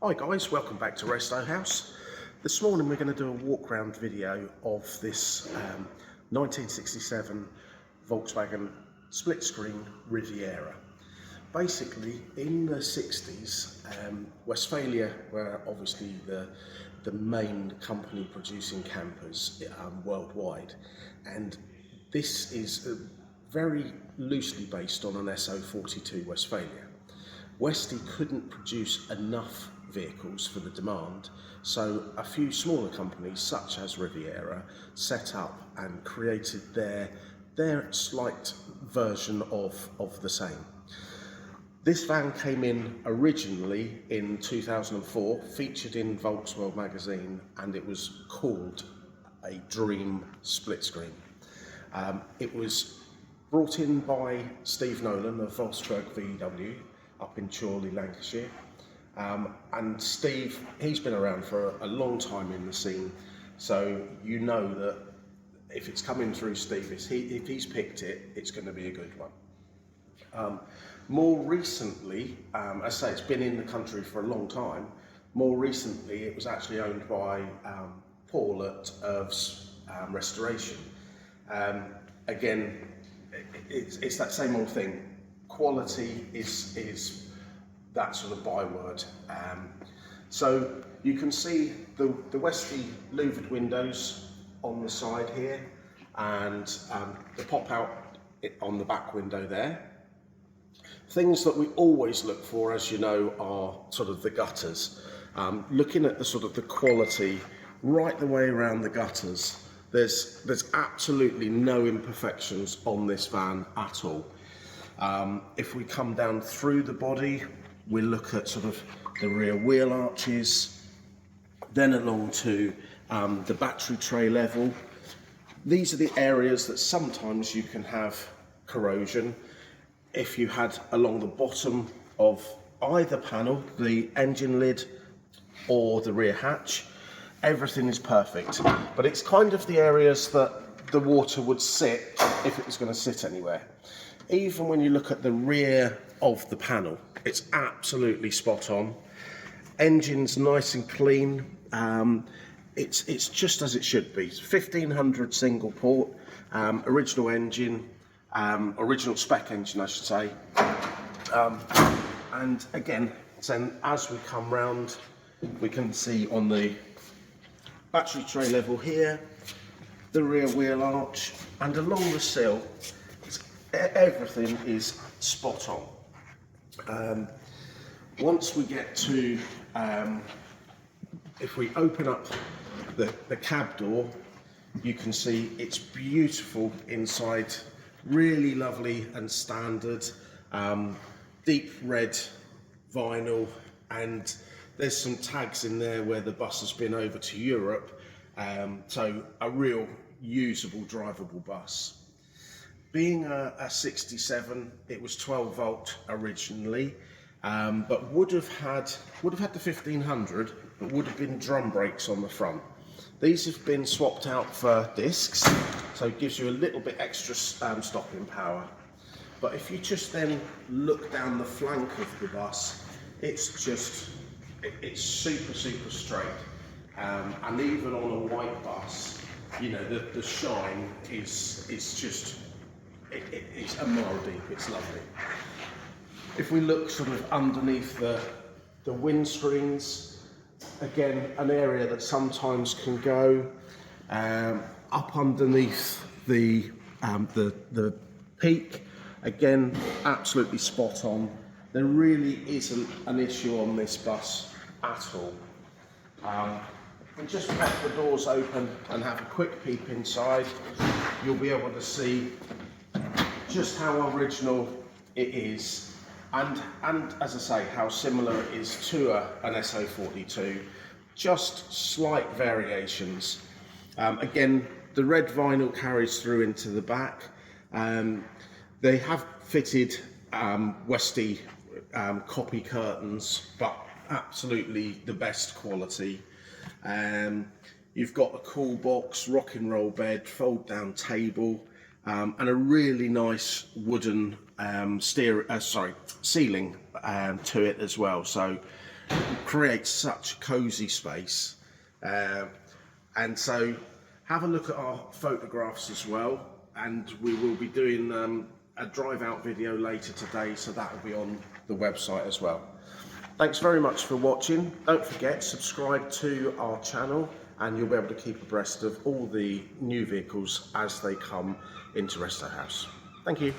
Hi guys, welcome back to Resto-Haus. This morning we're going to do a walk around video of this 1967 Volkswagen split screen Riviera. Basically in the 60s, Westphalia were obviously the main company producing campers worldwide, and this is very loosely based on an SO42 Westphalia. Westy couldn't produce enough vehicles for the demand, so a few smaller companies such as Riviera set up and created their slight version of the same. This van came in originally in 2004, featured in Volksworld Magazine, and it was called a dream split screen. It was brought in by Steve Nolan of Volksworld VW up in Chorley, Lancashire. And Steve, he's been around for a long time in the scene, so you know that if it's coming through Steve, if he's picked it, it's going to be a good one. More recently, as I say, it's been in the country for a long time. More recently, it was actually owned by Paul at Irv's Restoration. Again, it's that same old thing. Quality is that sort of byword. So you can see the Westy louvered windows on the side here, and the pop out on the back window there. Things that we always look for, as you know, are sort of the gutters. Looking at the sort of the quality right the way around the gutters, there's absolutely no imperfections on this van at all. If we come down through the body, we look at sort of the rear wheel arches, then along to the battery tray level. These are the areas that sometimes you can have corrosion. If you had along the bottom of either panel, the engine lid or the rear hatch, everything is perfect. But it's kind of the areas that the water would sit if it was going to sit anywhere. Even when you look at the rear of the panel, it's absolutely spot on. Engine's nice and clean. It's just as it should be. 1500 single port, original engine, original spec engine I should say. And again, then as we come round, we can see on the battery tray level here, the rear wheel arch, and along the sill, everything is spot on. Once we get to, if we open up the cab door, you can see it's beautiful inside, really lovely and standard, deep red vinyl, and there's some tags in there where the bus has been over to Europe, so a real usable, drivable bus. Being a 67, it was 12 volt originally, but would have had the 1500, but would have been drum brakes on the front. These have been swapped out for discs, so it gives you a little bit extra stopping power. But if you just then look down the flank of the bus, it's super straight, and even on a white bus, you know, the shine is just. It's a mile deep, it's lovely. If we look sort of underneath the windscreens, again, an area that sometimes can go up underneath the peak, again, absolutely spot on. There really isn't an issue on this bus at all. And just let the doors open and have a quick peep inside, you'll be able to see just how original it is, and as I say, how similar it is to an SO42, just slight variations. Again, the red vinyl carries through into the back. They have fitted Westy copy curtains, but absolutely the best quality. You've got a cool box, rock and roll bed, fold down table, and a really nice wooden ceiling to it as well. So creates such cosy space. And so have a look at our photographs as well, and we will be doing a drive out video later today, so that will be on the website as well. Thanks very much for watching. Don't forget, subscribe to our channel and you'll be able to keep abreast of all the new vehicles as they come into Resto-Haus. Thank you.